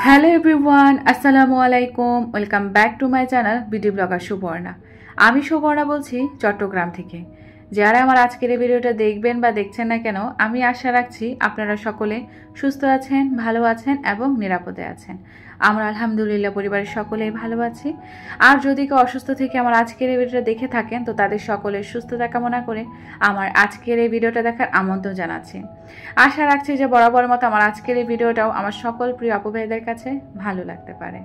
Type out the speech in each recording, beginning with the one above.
Hello everyone, আসসালামু আলাইকুম। Welcome back to my channel BD blogger Subarna. আমি সুবর্ণা বলছি চট্টগ্রাম থেকে। যারা আমার আজকের এই ভিডিওটা দেখবেন বা দেখছেন না কেন, আমি আশা রাখছি আপনারা সকলে সুস্থ আছেন, ভালো আছেন এবং নিরাপদে আছেন। আমরা আলহামদুলিল্লাহ পরিবারের সকলেই ভালো আছি। আর যদি কেউ অসুস্থ থেকে আমার আজকের এই ভিডিওটা দেখে থাকেন তো তাদের সকলের সুস্থতা কামনা করে আমার আজকের এই ভিডিওটা দেখার আমন্ত্রণ জানাচ্ছি। আশা রাখছি যে বরাবর মতো আমার আজকের এই ভিডিওটাও আমার সকল প্রিয় আপু ভাইদের কাছে ভালো লাগতে পারে।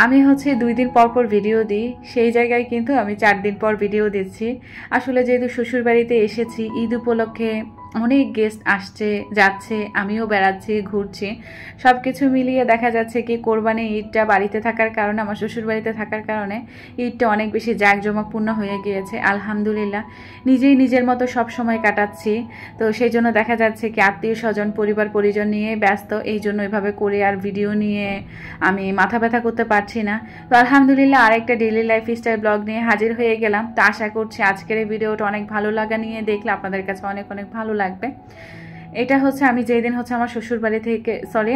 আমি 2 দিন পর পর ভিডিও দিই, সেই জায়গায় কিন্তু আমি 4 দিন পর ভিডিও দিচ্ছি। আসলে যেহেতু শ্বশুরবাড়িতে এসেছি, ঈদ উপলক্ষে অনেক গেস্ট আসছে যাচ্ছে, আমিও বেড়াচ্ছি ঘুরছি, সব কিছু মিলিয়ে দেখা যাচ্ছে কি কোরবানি ঈদটা বাড়িতে থাকার কারণে, আমার শ্বশুরবাড়িতে থাকার কারণে ঈদটা অনেক বেশি জাঁকজমকপূর্ণ হয়ে গিয়েছে। আলহামদুলিল্লাহ নিজেই নিজের মতো সব সময় কাটাচ্ছি। তো সেই জন্য দেখা যাচ্ছে কি আত্মীয় স্বজন পরিবার পরিজন নিয়ে ব্যস্ত, এই জন্য এভাবে করে আর ভিডিও নিয়ে আমি মাথা ব্যথা করতে পারছি না। তো আলহামদুলিল্লাহ আরেকটা ডেইলি লাইফস্টাইল ব্লগ নিয়ে হাজির হয়ে গেলাম। তো আশা করছি আজকের এই ভিডিওটা অনেক ভালো লাগা নিয়ে দেখলে আপনাদের কাছে অনেক অনেক ভালো লাগবে। এটা আমি যেদিন আমার শ্বশুরবাড়ি থেকে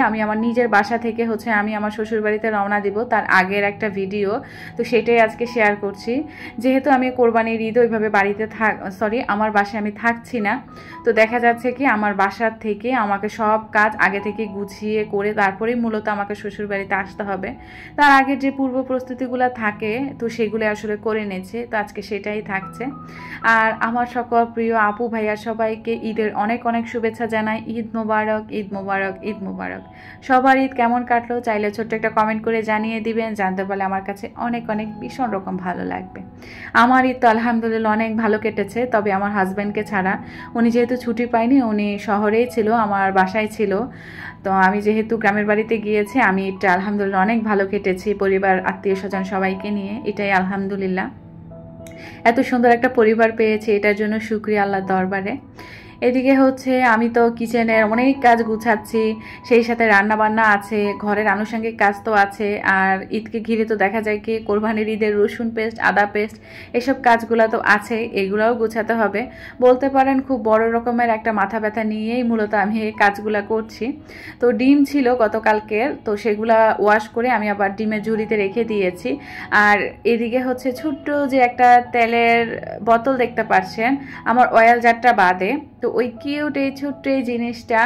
আমি আমার নিজের বাসা থেকে আমি আমার শ্বশুরবাড়িতে রওনা দিব তার আগের একটা ভিডিও। তো সেটাই আজকে শেয়ার করছি। যেহেতু আমি কোরবানির ঈদ ওইভাবে বাড়িতে আমার বাসায় আমি থাকছি না, তো দেখা যাচ্ছে কি আমার বাসার থেকে আমাকে সব কাজ আগে থেকে গুছিয়ে করে তারপরেই মূলত আমাকে শ্বশুরবাড়িতে আসতে হবে। তার আগের যে পূর্ব প্রস্তুতিগুলো থাকে তো সেগুলো আসলে করে নিয়েছে, তো আজকে সেটাই থাকছে। আর আমার সকল প্রিয় আপু ভাইয়া সবাইকে ঈদের অনেক অনেক শুভেচ্ছা জানাই। ঈদ মোবারক, ঈদ মোবারক, ঈদ মোবারক। সবার ঈদ কেমন কাটলো চাইলে ছোট্ট একটা কমেন্ট করে জানিয়ে দিবেন, জানতে পারলে আমার কাছে অনেক অনেক ভীষণ রকম ভালো লাগবে। আমার ঈদ তো আলহামদুলিল্লাহ অনেক ভালো কেটেছে, তবে আমার হাজব্যান্ডকে ছাড়া। উনি যেহেতু ছুটি পায়নি, উনি শহরেই ছিল, আমার বাসায় ছিল। তো আমি যেহেতু গ্রামের বাড়িতে গিয়েছি, আমি ঈদটা আলহামদুলিল্লাহ অনেক ভালো কেটেছি পরিবার আত্মীয় স্বজন সবাইকে নিয়ে। এটাই আলহামদুলিল্লাহ, এত সুন্দর একটা পরিবার পেয়েছি, এটার জন্য শুকরিয়া আল্লাহর দরবারে। এদিকে আমি তো কিচেনের অনেক কাজ গুছাচ্ছি, সেই সাথে রান্না বান্না আছে, ঘরের আনুষঙ্গিক কাজ তো আছে। আর ঈদকে ঘিরে তো দেখা যায় কি কোরবানির ঈদের রসুন পেস্ট, আদা পেস্ট, এসব কাজগুলো তো আছে, এগুলোও গুছাতে হবে। বলতে পারেন খুব বড় রকমের একটা মাথা ব্যথা নিয়েই মূলত আমি এই কাজগুলো করছি। তো ডিম ছিল গতকালকের, তো সেগুলা ওয়াশ করে আমি আবার ডিমের ঝুড়িতে রেখে দিয়েছি। আর এদিকে ছোট্ট যে একটা তেলের বোতল দেখতে পাচ্ছেন আমার অয়েল জারটা বাদে, তো ওই কিউট এই ছোট্ট এই জিনিসটা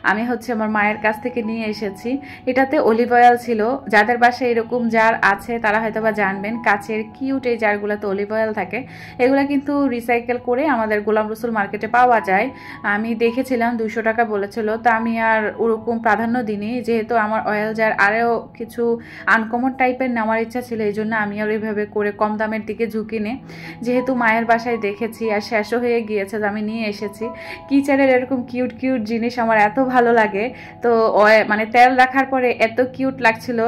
আমি আমার মায়ের কাছ থেকে নিয়ে এসেছি। এটাতে অলিভ অয়েল ছিল। যাদের বাসায় এরকম জার আছে তারা হয়তো বা জানবেন, কাচের কিউট এই জারগুলোতে অলিভ অয়েল থাকে। এগুলো কিন্তু রিসাইকেল করে আমাদের গোলাম রসুল মার্কেটে পাওয়া যায়। আমি দেখেছিলাম 200 টাকা বলেছিল, তো আমি আর ওরকম প্রাধান্য দিইনি, যেহেতু আমার অয়েল জার আরও কিছু আনকমন টাইপের নেওয়ার ইচ্ছা ছিল, এই জন্য আমি আর ওইভাবে করে কম দামের দিকে ঝুঁকি নিই। যেহেতু মায়ের বাসায় দেখেছি আর শেষও হয়ে গিয়েছে, তো আমি নিয়ে এসেছি। কিচেনের এরকম কিউট কিউট জিনিস আমার এত ভালো লাগে। তো তেল রাখার পরে এত কিউট লাগছিল,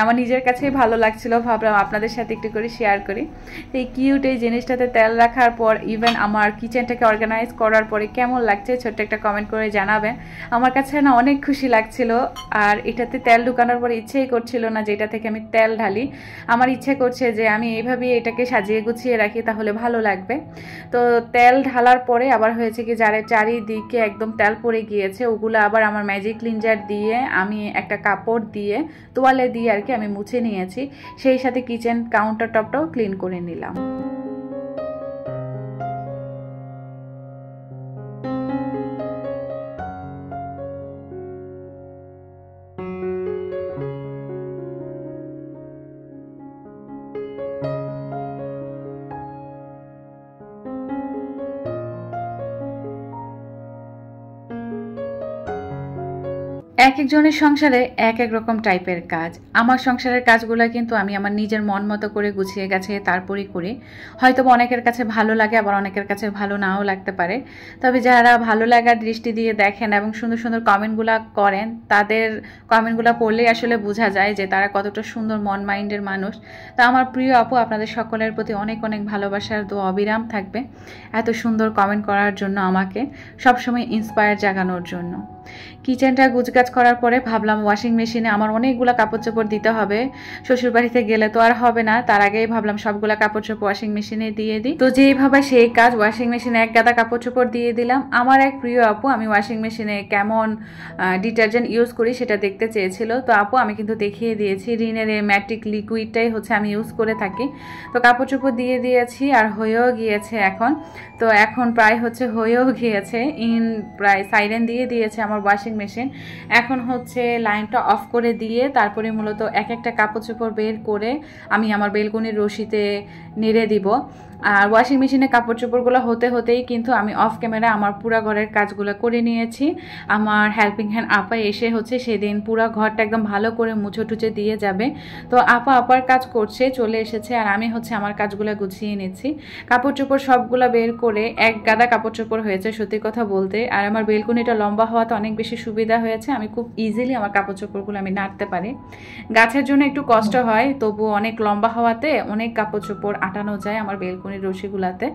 আমার নিজের কাছেই ভালো লাগছিল, ভাবলাম আপনাদের সাথে একটু করে শেয়ার করি। তো এই কিউট এই জিনিসটাতে তেল রাখার পর ইভেন আমার কিচেনটাকে অর্গানাইজ করার পরে কেমন লাগছে ছোট্ট একটা কমেন্ট করে জানাবেন। আমার কাছে না অনেক খুশি লাগছিল। আর এটাতে তেল ঢুকানোর পর ইচ্ছেই করছিল না যে এটা থেকে আমি তেল ঢালি, আমার ইচ্ছে করছে যে আমি এইভাবেই এটাকে সাজিয়ে গুছিয়ে রাখি, তাহলে ভালো লাগবে। তো তেল ঢালার পরে আবার হয়েছে কি যারে চারিদিকে একদম তেল পড়ে গিয়েছে, ওগুলো আবার আমার ম্যাজিক ক্লিনজার দিয়ে আমি একটা কাপড় দিয়ে তোয়ালে দিয়ে আর কি আমি মুছে নিয়েছি। সেই সাথে কিচেন কাউন্টার টপটাও ক্লিন করে নিলাম। এক একজনের সংসারে এক এক রকম টাইপের কাজ। আমার সংসারের কাজগুলো কিন্তু আমি আমার নিজের মন মতো করে গুছিয়ে গেছে তারপরেই করি। হয়তো অনেকের কাছে ভালো লাগে, আবার অনেকের কাছে ভালো নাও লাগতে পারে। তবে যারা ভালো লাগার দৃষ্টি দিয়ে দেখেন এবং সুন্দর সুন্দর কমেন্টগুলো করেন, তাদের কমেন্টগুলো পড়লেই আসলে বোঝা যায় যে তারা কতটা সুন্দর মন মাইন্ডের মানুষ। তো আমার প্রিয় আপু, আপনাদের সকলের প্রতি অনেক অনেক ভালোবাসার দোয়া অবিরাম থাকবে, এত সুন্দর কমেন্ট করার জন্য, আমাকে সবসময় ইন্সপায়ার জাগানোর জন্য। কিচেনটা গুছগাছ করার পরে ভাবলাম ওয়াশিং মেশিনে আমার অনেকগুলো কাপড় চোপড় দিতে হবে, শ্বশুরবাড়িতে গেলে তো আর হবে না, তার আগেই ভাবলাম সবগুলা কাপড় চোপড় ওয়াশিং মেশিনে দিয়ে দিই। তো যেইভাবে সেই কাজ, ওয়াশিং মেশিনে এক গাদা কাপড় চোপড় দিয়ে দিলাম। আমার এক প্রিয় আপু আমি ওয়াশিং মেশিনে কেমন ডিটারজেন্ট ইউজ করি সেটা দেখতে চেয়েছিল, তো আপু আমি কিন্তু দেখিয়ে দিয়েছি। রিনের এই ম্যাটিক লিকুইডটাই হচ্ছে আমি ইউজ করে থাকি। তো কাপড় চোপড় দিয়ে দিয়েছি আর হয়েও গিয়েছে এখন। তো এখন প্রায় হচ্ছে হয়েও গিয়েছে, প্রায় সাইরেন দিয়ে দিয়েছে আমার ওয়াশিং মেশিন। এখন হচ্ছে লাইনটা অফ করে দিয়ে তারপরে মূলত এক একটা কাপড় চোপড় বের করে আমি আমার বেলকনির রশিতে নেড়ে দিব। আর ওয়াশিং মেশিনে কাপড় চোপড়গুলো হতে হতেই কিন্তু আমি অফ ক্যামেরা আমার পুরো ঘরের কাজগুলো করে নিয়েছি। আমার হেল্পিং হ্যান্ড আপা এসে হচ্ছে সেদিন পুরো ঘরটা একদম ভালো করে মুছে টুচে দিয়ে যাবে। তো আপা আপার কাজ করছে, চলে এসেছে, আর আমি হচ্ছে আমার কাজগুলো গুছিয়ে নিচ্ছি। কাপড় চোপড় সবগুলো বের করে এক গাদা কাপড় চোপড় হয়েছে সত্যি কথা বলতে। আর আমার বেলকনিটা লম্বা হওয়াতে অনেক বেশি সুবিধা হয়েছে, আমি খুব ইজিলি আমার কাপড় চোপড়গুলো আমি নাড়তে পারি। গাছের জন্য একটু কষ্ট হয়, তবু অনেক লম্বা হওয়াতে অনেক কাপড় চোপড় আটানো যায় আমার বেলকনির রশিগুলাতে।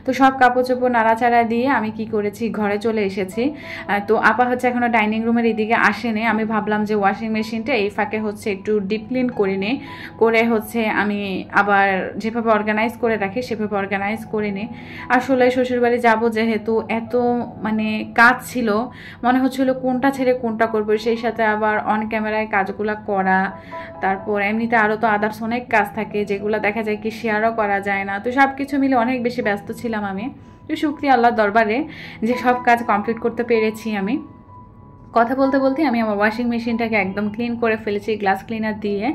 তো সব কাপড় চোপড় নাড়াচাড়া দিয়ে আমি কি করেছি, ঘরে চলে এসেছি। তো আপা হচ্ছে এখনো ডাইনিং রুমের এদিকে আসেনি। আমি ভাবলাম যে ওয়াশিং মেশিনটা এই ফাঁকে হচ্ছে একটু ডিপ ক্লিন করে নিই, করে হচ্ছে আমি আবার যেভাবে অর্গানাইজ করে রাখি সেভাবে অর্গানাইজ করে নিই। আসলে শ্বশুরবাড়ি যাবো যেহেতু, এত মানে কাজ ছিল, মনে হচ্ছিল কোনটা ছেড়ে কোনটা করবো, সেই সাথে আবার অন ক্যামেরায় কাজগুলো করা, তারপর এমনিতে আরও তো আদার্স অনেক কাজ থাকে যেগুলো দেখা যায় কি শেয়ারও করা যায় না। তো সব কিছু মিলে অনেক বেশি ব্যস্ত ছিলাম আমি। তো শুকরিয়া আল্লাহর দরবারে যে সব কাজ কমপ্লিট করতে পেরেছি আমি। কথা বলতে বলতে আমি আমার ওয়াশিং মেশিনটাকে একদম ক্লিন করে ফেলেছি গ্লাস ক্লিনার দিয়ে।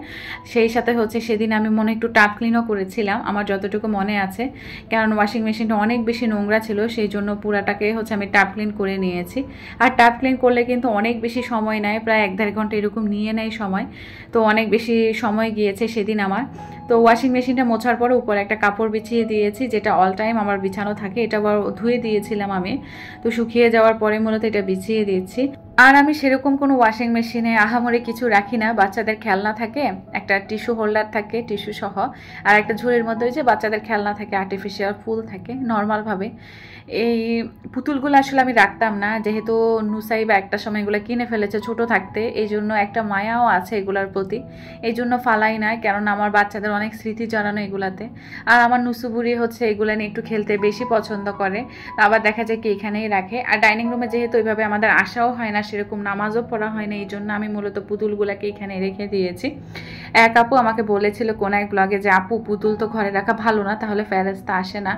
সেই সাথে হচ্ছে সেদিন আমি মনে একটু টাপ ক্লিনও করেছিলাম আমার যতটুকু মনে আছে, কারণ ওয়াশিং মেশিনটা অনেক বেশি নোংরা ছিল, সেই জন্য পুরাটাকে হচ্ছে আমি টাপ ক্লিন করে নিয়েছি। আর টাপ ক্লিন করলে কিন্তু অনেক বেশি সময় নেয়, প্রায় 1-1.5 ঘন্টা এরকম নিয়ে নেয় সময়। তো অনেক বেশি সময় গিয়েছে সেদিন আমার। তো ওয়াশিং মেশিনটা মোছার পরে উপরে একটা কাপড় বিছিয়ে দিয়েছি, যেটা অল টাইম আমার বিছানো থাকে, এটা আবার ধুয়ে দিয়েছিলাম আমি। তো শুকিয়ে যাওয়ার পরে মূলত এটা বিছিয়ে দিয়েছি। আর আমি সেরকম কোনো ওয়াশিং মেশিনে আহামরি কিছু রাখি না। বাচ্চাদের খেলনা থাকে, একটা টিস্যু হোল্ডার থাকে টিস্যু সহ, আর একটা ঝুড়ির মধ্যে যে বাচ্চাদের খেলনা থাকে, আর্টিফিশিয়াল ফুল থাকে নর্মালভাবে। এই পুতুলগুলো আসলে আমি রাখতাম না, যেহেতু নুসাইবা একটা সময় এগুলো কিনে ফেলেছে ছোট থাকতে, এই জন্য একটা মায়াও আছে এগুলোর প্রতি, এই জন্য ফালাই না, কারণ আমার বাচ্চাদের অনেক স্মৃতি জড়ানো এগুলাতে। আর আমার নুসুবুরি হচ্ছে এগুলো নিয়ে একটু খেলতে বেশি পছন্দ করে, আবার দেখা যায় কি এখানেই রাখে। আর ডাইনিং রুমে যেহেতু ওইভাবে আমাদের আসাও হয় না, সেরকম নামাজও পড়া হয় না, এই জন্য আমি মূলত পুতুলগুলোকে এখানে রেখে দিয়েছি। এক আপু আমাকে বলেছিল কোন এক ব্লগে যে আপু পুতুল তো ঘরে রাখা ভালো না, তাহলে ফেরেশতা আসে না।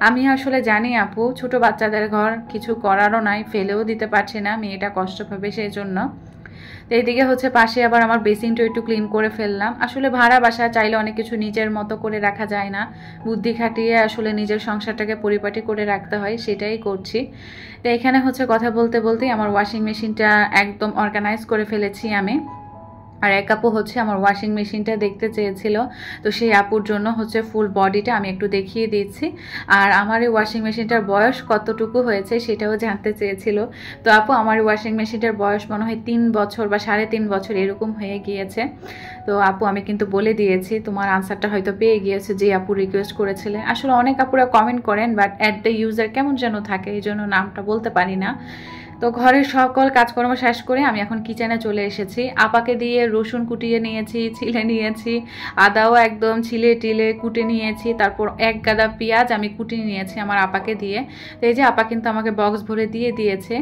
আমি আসলে জানি আপু, ছোট বাচ্চাদের ঘর কিছু করারও নাই, ফেলেও দিতে পারছি না, মেয়েটা কষ্ট পাবে সেই জন্য। তো এইদিকে হচ্ছে পাশে আবার আমার বেসিনটা একটু ক্লিন করে ফেললাম। আসলে ভাড়া বাসা চাইলে অনেক কিছু নিজের মতো করে রাখা যায় না, বুদ্ধি খাটিয়ে আসলে নিজের সংসারটাকে পরিপাটি করে রাখতে হয়, সেটাই করছি। তো এখানে হচ্ছে কথা বলতে বলতেই আমার ওয়াশিং মেশিনটা একদম অর্গানাইজ করে ফেলেছি আমি। আর এক আপু হচ্ছে আমার ওয়াশিং মেশিনটা দেখতে চেয়েছিল, তো সেই আপুর জন্য হচ্ছে ফুল বডিটা আমি একটু দেখিয়ে দিচ্ছি। আর আমার এই ওয়াশিং মেশিনটার বয়স কতটুকু হয়েছে সেটাও জানতে চেয়েছিল। তো আপু আমার ওয়াশিং মেশিনটার বয়স মনে হয় 3 বছর বা 3.5 বছর এরকম হয়ে গিয়েছে। তো আপু আমি কিন্তু বলে দিয়েছি, তোমার আনসারটা হয়তো পেয়ে গিয়েছে যে আপু রিকোয়েস্ট করেছিলেন। আসলে অনেক আপুরা কমেন্ট করেন, বাট অ্যাট দ্য ইউজার কেমন যেন থাকে, এই জন্য নামটা বলতে পারি না। তো ঘরের সকল কাজকর্ম শেষ করে আমি এখন কিচেনে চলে এসেছি। আপাকে দিয়ে রসুন কুটিয়ে নিয়েছি, ছিলে নিয়েছি, আদাও একদম ছিলে টিলে কুটে নিয়েছি, তারপর এক গাদা পেঁয়াজ আমি কুটিয়ে নিয়েছি আমার আপাকে দিয়ে। তো এই যে আপা কিন্তু আমাকে বক্স ভরে দিয়ে দিয়েছে।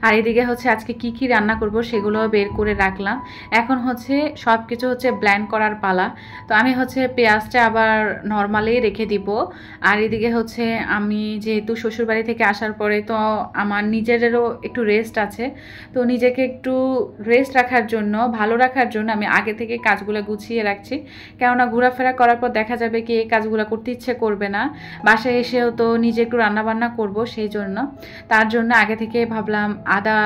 আর এদিকে হচ্ছে আজকে কি কি রান্না করব সেগুলো বের করে রাখলাম। এখন হচ্ছে সব কিছু হচ্ছে ব্লেন্ড করার পালা। তো আমি হচ্ছে পেঁয়াজটা আবার নর্মালি রেখে দিব। আর এদিকে হচ্ছে আমি যেহেতু শ্বশুরবাড়ি থেকে আসার পরে তো আমার নিজেরও একটু রেস্ট আছে, তো নিজেকে একটু রেস্ট রাখার জন্য, ভালো রাখার জন্য আমি আগে থেকে কাজগুলো গুছিয়ে রাখছি। কেননা ঘোরাফেরা করার পর দেখা যাবে কি এই কাজগুলো করতে ইচ্ছে করবে না, বাসায় এসেও তো নিজে একটু রান্নাবান্না করব, সেই জন্য তার জন্য আগে থেকে ভাবলাম আদা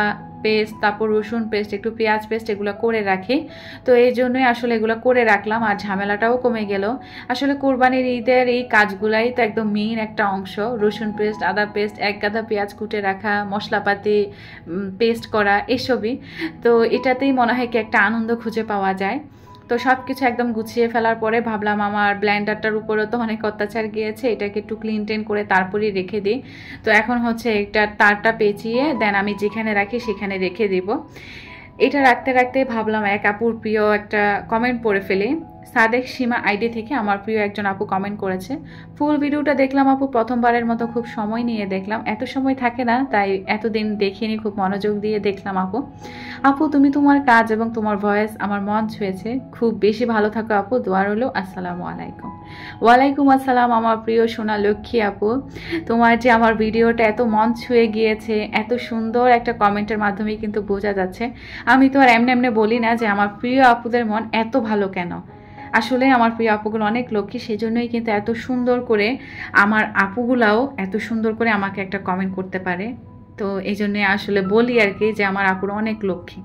পেস্ট, তারপর রসুন পেস্ট, একটু পেঁয়াজ পেস্ট এগুলো করে রাখি। তো এই জন্যই আসলে এগুলো করে রাখলাম, আর ঝামেলাটাও কমে গেল। আসলে কোরবানির ঈদের এই কাজগুলাই তো একদম মেইন একটা অংশ, রসুন পেস্ট, আদা পেস্ট, এক গাদা পেঁয়াজ কুটে রাখা, মশলাপাতি পেস্ট করা, এসবই। তো এটাতেই মনে হয় কি একটা আনন্দ খুঁজে পাওয়া যায়। তো সব কিছু একদম গুছিয়ে ফেলার পরে ভাবলাম আমার ব্লেন্ডারটার উপরে তো অনেক অত্যাচার গিয়েছে, এটাকে একটু ক্লিন টেন করে তারপরেই রেখে দিই। তো এখন হচ্ছে একটা তারটা পেঁচিয়ে দেন আমি যেখানে রাখি সেখানে রেখে দিব। এটা রাখতে রাখতে ভাবলাম এক আপুর প্রিয় একটা কমেন্ট পড়ে ফেলি। সাদেক সীমা আইডি থেকে আমার প্রিয় একজন আপু কমেন্ট করেছে। ফুল ভিডিওটা দেখলাম আপু, প্রথমবারের মতো খুব সময় নিয়ে দেখলাম, এত সময় থাকে না তাই এতদিন দেখিনি, খুব মনোযোগ দিয়ে দেখলাম আপু। আপু তুমি তোমার কাজ এবং তোমার ভয়েস আমার মন ছুঁয়েছে, খুব বেশি ভালো থাকো আপু, দোয়া রইল। আসসালামু আলাইকুম। ওয়ালাইকুম আসসালাম আমার প্রিয় সোনা লক্ষ্মী আপু, তোমার যে আমার ভিডিওটা এত মন ছুঁয়ে গিয়েছে, এত সুন্দর একটা কমেন্টের মাধ্যমে কিন্তু বোঝা যাচ্ছে। আমি তো আর এমনি এমনি বলি না যে আমার প্রিয় আপুদের মন এত ভালো কেন। আসলে আমার প্রিয় আপুগুলো অনেক লক্ষ্মী, সেই জন্যই কিন্তু এত সুন্দর করে আমার আপুগুলাও এত সুন্দর করে আমাকে একটা কমেন্ট করতে পারে। তো এই জন্যে আসলে বলি আর কি যে আমার আপুরা অনেক লক্ষ্মী।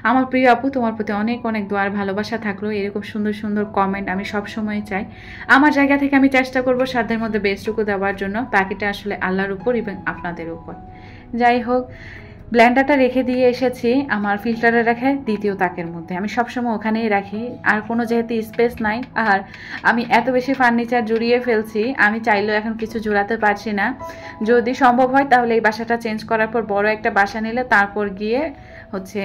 আমার প্রিয় আপু, তোমার প্রতি অনেক অনেক দোয়ার ভালোবাসা থাকলো। এরকম সুন্দর সুন্দর কমেন্ট আমি সব সময় চাই। আমার জায়গা থেকে আমি চেষ্টা করব সাধ্যের মধ্যে বেস্টটুকু দেওয়ার জন্য, বাকিটা আসলে আল্লাহর উপর এবং আপনাদের উপর। যাই হোক, ব্লেন্ডারটা রেখে দিয়ে এসেছি আমার ফিল্টারে রেখে দ্বিতীয় তাকের মধ্যে, আমি সবসময় ওখানেই রাখি। আর কোনো যেহেতু স্পেস নাই, আর আমি এত বেশি ফার্নিচার জড়িয়ে ফেলছি, আমি চাইলেও এখন কিছু জোড়াতে পারছি না। যদি সম্ভব হয় তাহলে এই বাসাটা চেঞ্জ করার পর বড় একটা বাসা নিলে তারপর গিয়ে হচ্ছে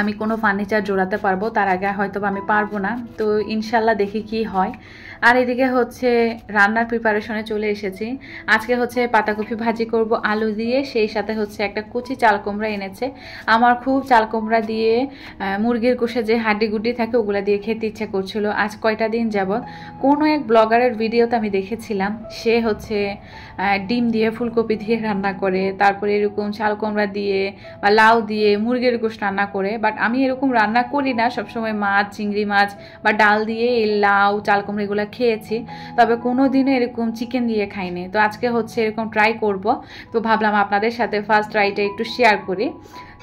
আমি কোনো ফার্নিচার জোড়াতে পারবো, তার আগে হয়তো আমি পারবো না। তো ইনশাল্লাহ দেখি কি হয়। আর এদিকে হচ্ছে রান্নার প্রিপারেশনে চলে এসেছি। আজকে হচ্ছে পাতাকপি ভাজি করব আলু দিয়ে, সেই সাথে হচ্ছে একটা কুচি চাল কুমড়া এনেছে। আমার খুব চাল কুমড়া দিয়ে মুরগির কোষে যে হাড্ডি গুড্ডি থাকে ওগুলা দিয়ে খেতে ইচ্ছা করছিল আজ কয়টা দিন যাবত। কোনো এক ব্লগারের ভিডিওতে আমি দেখেছিলাম, সে হচ্ছে ডিম দিয়ে ফুলকপি দিয়ে রান্না করে, তারপরে এরকম চাল কুমড়া দিয়ে বা লাউ দিয়ে মুরগির গোশ রান্না করে। বাট আমি এরকম রান্না করি না, সবসময় মাছ, চিংড়ি মাছ বা ডাল দিয়ে এই লাউ চাল কুমড়া এগুলো খেয়েছি, তবে কোনো দিনও এরকম চিকেন দিয়ে খাইনি। তো আজকে হচ্ছে এরকম ট্রাই করব, তো ভাবলাম আপনাদের সাথে ফার্স্ট ট্রাইটা একটু শেয়ার করি।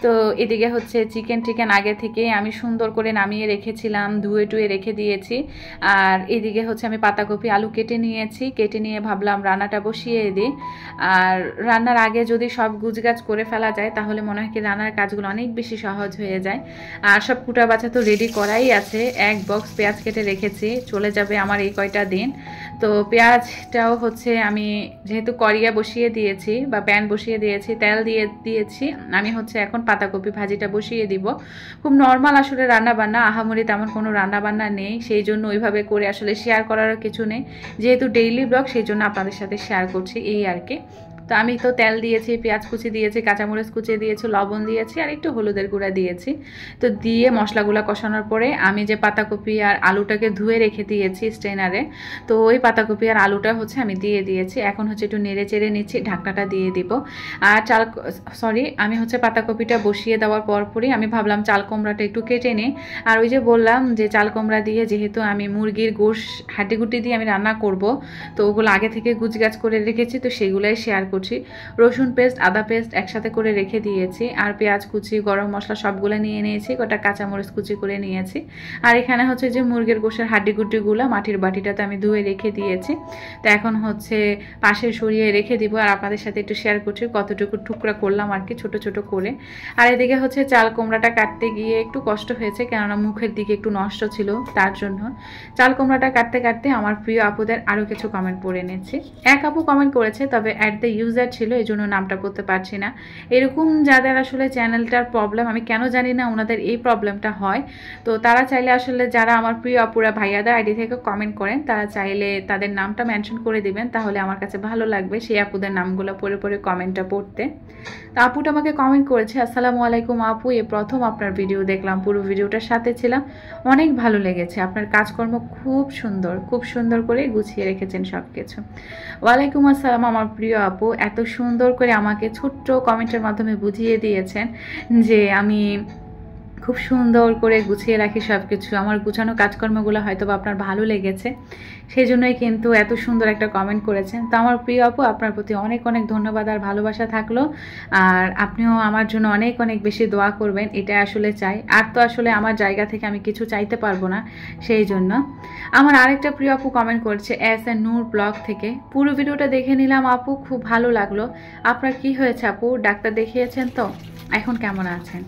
তো এদিকে হচ্ছে চিকেন আগে থেকে আমি সুন্দর করে নামিয়ে রেখেছিলাম, ধুয়ে টুয়ে রেখে দিয়েছি। আর এদিকে হচ্ছে আমি পাতাকপি আলু কেটে নিয়েছি, কেটে নিয়ে ভাবলাম রান্নাটা বসিয়ে দিই। আর রান্নার আগে যদি সব গুজগাছ করে ফেলা যায় তাহলে মনে হয় কি রান্নার কাজগুলো অনেক বেশি সহজ হয়ে যায়। আর সব কুটা বাছা তো রেডি করাই আছে, এক বক্স পেঁয়াজ কেটে রেখেছি, চলে যাবে আমার এই কয়টা দিন। তো পেঁয়াজটাও হচ্ছে আমি যেহেতু কড়িয়া বসিয়ে দিয়েছি বা প্যান বসিয়ে দিয়েছি, তেল দিয়ে দিয়েছি, আমি হচ্ছে এখন পাতাকপি ভাজিটা বসিয়ে দিব। খুব নর্মাল আসলে রান্নাবান্না, আহামরি তেমন কোনো রান্নাবান্না নেই, সেই জন্য ওইভাবে করে আসলে শেয়ার করারও কিছু নেই। যেহেতু ডেইলি ব্লগ, সেই জন্য আপনাদের সাথে শেয়ার করছি এই আর কি। তো আমি তো তেল দিয়েছি, পেঁয়াজ কুচি দিয়েছি, কাঁচামরিচ কুচি দিয়েছি, লবণ দিয়েছি আর একটু হলুদের গুঁড়া দিয়েছি। তো দিয়ে মশলাগুলো কষানোর পরে আমি যে পাতাকপি আর আলুটাকে ধুয়ে রেখে দিয়েছি স্ট্রেনারে, তো ওই পাতাকপি আর আলুটা হচ্ছে আমি দিয়ে দিয়েছি। এখন হচ্ছে একটু নেড়ে চেড়ে নিচ্ছি, ঢাকনাটা দিয়ে দিব। আর আমি হচ্ছে পাতাকপিটা বসিয়ে দেওয়ার পরপরই আমি ভাবলাম চাল কুমড়াটা একটু কেটে নিই। আর ওই যে বললাম যে চাল কুমড়া দিয়ে যেহেতু আমি মুরগির গোশ হাড্ডিগুটি দিয়ে আমি রান্না করব, তো ওগুলো আগে থেকে গুজগাছ করে রেখেছি, তো সেগুলাই শেয়ার করছি। রসুন পেস্ট, আদা পেস্ট একসাথে করে রেখে দিয়েছি, আর পেঁয়াজ কুচি, গরম মশলা সবগুলো নিয়ে নিয়েছি, গোটা কাঁচামরিচ কুচি করে নিয়েছি। আর এখানে হচ্ছে যে মুরগির গোশের হাড্ডিগুটিগুলো মাটির বাটিটাতে আমি ধুয়ে রেখে দিয়েছি। তো এখন হচ্ছে পাশে সরিয়ে রেখে দিব, আর আপনাদের সাথে একটু শেয়ার করছি কতটুকু টুকরা করলাম আর কি, ছোট ছোট করে। আর এদিকে হচ্ছে চাল কুমড়াটা কাটতে গিয়ে একটু কষ্ট হয়েছে, কেননা মুখের দিকে একটু নষ্ট ছিল, তার জন্য। চাল কুমড়াটা কাটতে কাটতে আমার প্রিয় আপুদের আরও কিছু কমেন্ট পড়ে নিয়েছি। এক আপু কমেন্ট করেছে, তবে অ্যাট দ্য ইউজার ছিল, এই জন্য নামটা করতে পারছি না। এরকম যাদের আসলে চ্যানেলটার প্রবলেম, আমি কেন জানি না ওনাদের এই প্রবলেমটা হয়, তো তারা চাইলে আসলে যারা আমার প্রিয় আপুরা ভাইয়াদের আইডি থেকে কমেন্ট করেন, তারা চাইলে তাদের নামটা মেনশন করে দিবেন, তাহলে আমার কাছে ভালো লাগবে সেই আপুদের নামগুলো পড়ে পড়ে কমেন্টটা পড়তে। তো আপুটা আমাকে কমেন্ট করেছে, আসসালামু আলাইকুম আপু, এই প্রথম আপনার ভিডিও দেখলাম, পুরো ভিডিওটার সাথে ছিলাম, অনেক ভালো লেগেছে, আপনার কাজকর্ম খুব সুন্দর, খুব সুন্দর করে গুছিয়ে রেখেছেন সব কিছু। ওয়ালাইকুম আসসালাম আমার প্রিয় আপু, এত সুন্দর করে আমাকে ছোট্ট কমেন্টের মাধ্যমে বুঝিয়ে দিয়েছেন যে আমি খুব সুন্দর করে গুছিয়ে রাখি সব কিছু। আমার গুছানো কাজকর্মগুলো হয়তো বা আপনার ভালো লেগেছে, সেই জন্যই কিন্তু এত সুন্দর একটা কমেন্ট করেছেন। তো আমার প্রিয় আপু, আপনার প্রতি অনেক অনেক ধন্যবাদ আর ভালোবাসা থাকলো। আর আপনিও আমার জন্য অনেক অনেক বেশি দোয়া করবেন, এটা আসলে চাই। আর তো আসলে আমার জায়গা থেকে আমি কিছু চাইতে পারবো না, সেই জন্য। আমার আরেকটা প্রিয় আপু কমেন্ট করছে এস এ নূর ব্লগ থেকে, পুরো ভিডিওটা দেখে নিলাম আপু, খুব ভালো লাগলো। আপনার কি হয়েছে আপু, ডাক্তার দেখিয়েছেন তো? এখন কেমন আছেন?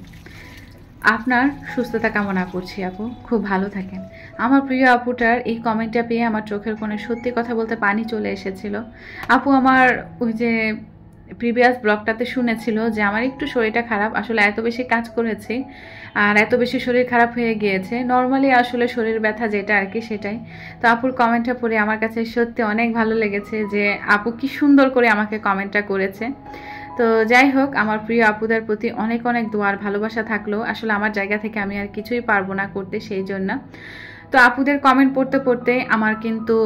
আপনার সুস্থতা কামনা করছি আপু, খুব ভালো থাকেন। আমার প্রিয় আপুটার এই কমেন্টটা পেয়ে আমার চোখের কোণে সত্যি কথা বলতে পানি চলে এসেছিল। আপু আমার ওই যে প্রিভিয়াস ব্লগটাতে শুনেছিল যে আমার একটু শরীরটা খারাপ, আসলে এত বেশি কাজ করেছি আর এত বেশি শরীর খারাপ হয়ে গিয়েছে। নর্মালি আসলে শরীর ব্যথা যেটা আর কি সেটাই। তো আপুর কমেন্টটা পড়ে আমার কাছে সত্যি অনেক ভালো লেগেছে যে আপু কি সুন্দর করে আমাকে কমেন্টটা করেছে। তো যাই হোক, আমার প্রিয় আপুদের প্রতি অনেক অনেক দোয়ার ভালোবাসা থাকলো। আসলে আমার জায়গা থেকে আমি আর কিছুই পারবো না করতে, সেই জন্য। তো আপুদের কমেন্ট পড়তে পড়তে আমার কিন্তু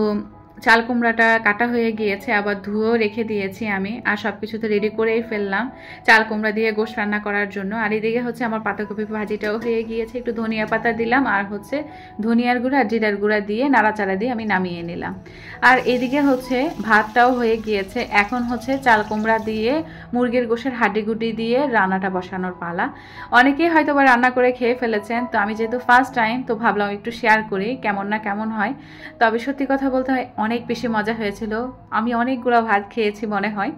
চাল কুমড়াটা কাটা হয়ে গিয়েছে, আবার ধুয়েও রেখে দিয়েছি আমি, আর সব কিছু তো রেডি করেই ফেললাম চাল কুমড়া দিয়ে গোশ রান্না করার জন্য। আর এদিকে হচ্ছে আমার পাতাকপি ভাজিটাও হয়ে গিয়েছে, একটু ধনিয়া পাতা দিলাম আর হচ্ছে ধনিয়ার গুঁড়া আর জিরার গুঁড়া দিয়ে নাড়াচাড়া দিয়ে আমি নামিয়ে নিলাম। আর এদিকে হচ্ছে ভাতটাও হয়ে গিয়েছে, এখন হচ্ছে চাল কুমড়া দিয়ে মুরগির গোশের হাড্ডিগুড্ডি দিয়ে রান্নাটা বসানোর পালা। অনেকেই হয়তো বা রান্না করে খেয়ে ফেলেছেন, তো আমি যেহেতু ফার্স্ট টাইম তো ভাবলাম একটু শেয়ার করি কেমন না কেমন হয়। তবে সত্যি কথা বলতে হয় অনেক বেশি মজা হয়েছিল, আমি অনেকগুলো ভাত খেয়েছি মনে হয়।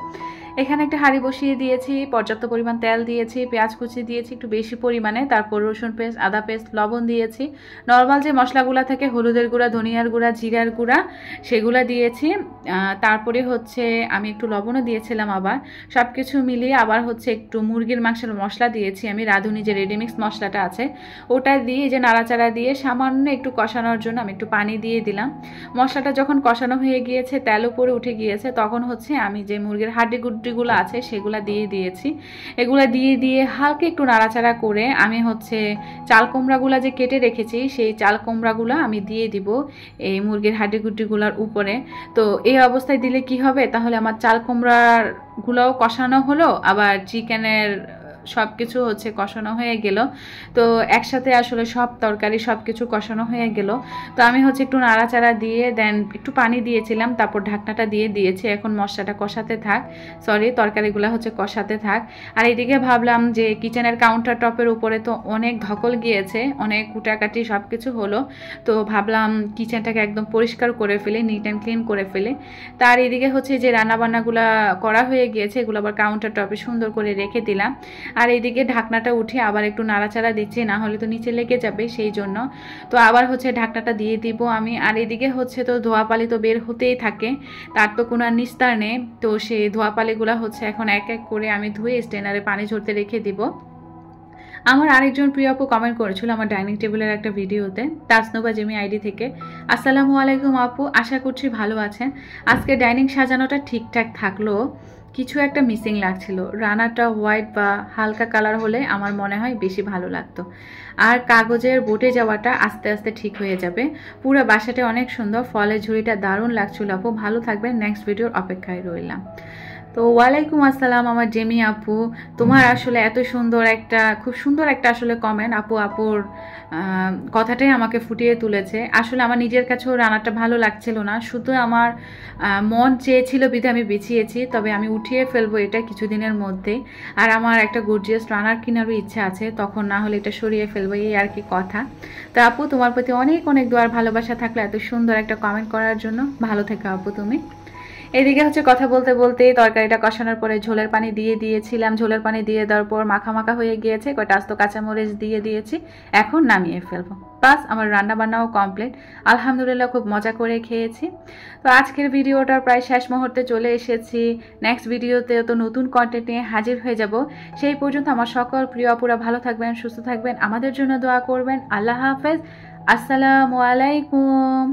এখানে একটা হাঁড়ি বসিয়ে দিয়েছি, পর্যাপ্ত পরিমাণ তেল দিয়েছি, পেঁয়াজ কুচি দিয়েছি একটু বেশি পরিমাণে, তারপর রসুন পেস্ট, আদা পেস্ট, লবণ দিয়েছি, নর্মাল যে মশলাগুলো থাকে হলুদের গুঁড়া, ধনিয়ার গুঁড়া, জিরার গুঁড়া সেগুলো দিয়েছি। তারপরে হচ্ছে আমি একটু লবণও দিয়েছিলাম, আবার সব কিছু মিলিয়ে আবার হচ্ছে একটু মুরগির মাংসের মশলা দিয়েছি আমি, রাঁধুনি যে রেডিমিক্স মশলাটা আছে ওটা দিয়ে যে নাড়াচাড়া দিয়ে সামান্য একটু কষানোর জন্য আমি একটু পানি দিয়ে দিলাম। মশলাটা যখন কষানো হয়ে গিয়েছে, তেল উপরে উঠে গিয়েছে, তখন হচ্ছে আমি যে মুরগির হাড্ডি গুলো আছে সেগুলা দিয়ে দিয়েছি। এগুলা দিয়ে হালকা একটু নাড়াচাড়া করে আমি হচ্ছে চাল কুমড়াগুলা যে কেটে রেখেছি সেই চাল কুমড়াগুলো আমি দিয়ে দিব এই মুরগির হাড্ডি গুলার উপরে। তো এই অবস্থায় দিলে কি হবে, তাহলে আমার চাল কুমড়ার গুলাও কষানো হলো, আবার চিকেনের সব কিছু হচ্ছে কষানো হয়ে গেল। তো একসাথে আসলে সব তরকারি সব কিছু কষানো হয়ে গেল। তো আমি হচ্ছে একটু নাড়াচাড়া দিয়ে দেন একটু পানি দিয়েছিলাম, তারপর ঢাকনাটা দিয়ে দিয়েছি। এখন মশলাটা কষাতে থাক, তরকারিগুলো হচ্ছে কষাতে থাক। আর এইদিকে ভাবলাম যে কিচেনের কাউন্টার টপের উপরে তো অনেক ধকল গিয়েছে, অনেক কুটাকাটি সব কিছু হলো, তো ভাবলাম কিচেনটাকে একদম পরিষ্কার করে ফেলে, নিট অ্যান্ড ক্লিন করে ফেলে। তার এদিকে হচ্ছে যে রান্নাবান্নাগুলো করা হয়ে গিয়েছে, এগুলো আবার কাউন্টার টপে সুন্দর করে রেখে দিলাম। আর এইদিকে ঢাকনাটা উঠে আবার একটু নাড়াচাড়া দিচ্ছি, না হলে তো নিচে লেগে যাবে, সেই জন্য। তো আবার হচ্ছে ঢাকনাটা দিয়ে দিব আমি। আর এদিকে হচ্ছে তো ধোয়াপালি তো বের হতেই থাকে, তার তো কোনো নিস্তার নেই। তো সেই ধোয়াপালিগুলো হচ্ছে এখন এক এক করে আমি ধুয়ে স্টেনারে পানি ঝরতে রেখে দিব। আমার আরেকজন প্রিয় আপু কমেন্ট করেছিল আমার ডাইনিং টেবিলের একটা ভিডিওতে, তাসনুবা জেমি আইডি থেকে। আসসালামু আলাইকুম আপু, আশা করছি ভালো আছেন। আজকে ডাইনিং সাজানোটা ঠিকঠাক থাকলো, কিছু একটা মিসিং লাগছিল। রানাটা হোয়াইট বা হালকা কালার হলে আমার মনে হয় বেশি ভালো লাগতো। আর কাগজের বোটে যাওয়াটা আস্তে আস্তে ঠিক হয়ে যাবে। পুরো বাসাটা অনেক সুন্দর, ফলের ঝুড়িটা দারুণ লাগছিল আপু। ভালো থাকবেন, নেক্সট ভিডিওর অপেক্ষায় রইলাম। তো ওয়ালাইকুম আসসালাম আমার জেমি আপু, তোমার আসলে এত সুন্দর একটা, খুব সুন্দর একটা আসলে কমেন্ট। আপুর কথাটাই আমাকে ফুটিয়ে তুলেছে। আসলে আমার নিজের কাছেও রান্নাটা ভালো লাগছিল না, শুধু আমার মন চেয়েছিল বিধে আমি বেছিয়েছি। তবে আমি উঠিয়ে ফেলবো এটা কিছুদিনের মধ্যে। আর আমার একটা গর্জিয়াস রান্নার কেনারও ইচ্ছা আছে, তখন না হলে এটা সরিয়ে ফেলবো, এই আর কি কথা। তো আপু তোমার প্রতি অনেক অনেক দোয়ার ভালোবাসা থাকলে এত সুন্দর একটা কমেন্ট করার জন্য। ভালো থেকো আপু তুমি। এদিকে হচ্ছে কথা বলতে বলতে তরকারিটা কষানোর পরে ঝোলের পানি দিয়ে দিয়েছিলাম। ঝোলের পানি দিয়ে দেওয়ার পর মাখা মাখা হয়ে গিয়েছে, কয়টা আস্ত কাঁচামরিচ দিয়ে দিয়েছি। এখন নামিয়ে ফেলবো, বাস আমার রান্না বান্নাও কমপ্লিট। আলহামদুলিল্লাহ খুব মজা করে খেয়েছি। তো আজকের ভিডিওটার প্রায় শেষ মুহূর্তে চলে এসেছি। নেক্সট ভিডিওতে তো নতুন কন্টেন্ট নিয়ে হাজির হয়ে যাব। সেই পর্যন্ত আমার সকল প্রিয় আপুরা ভালো থাকবেন, সুস্থ থাকবেন, আমাদের জন্য দোয়া করবেন। আল্লাহ হাফেজ, আসসালামু আলাইকুম।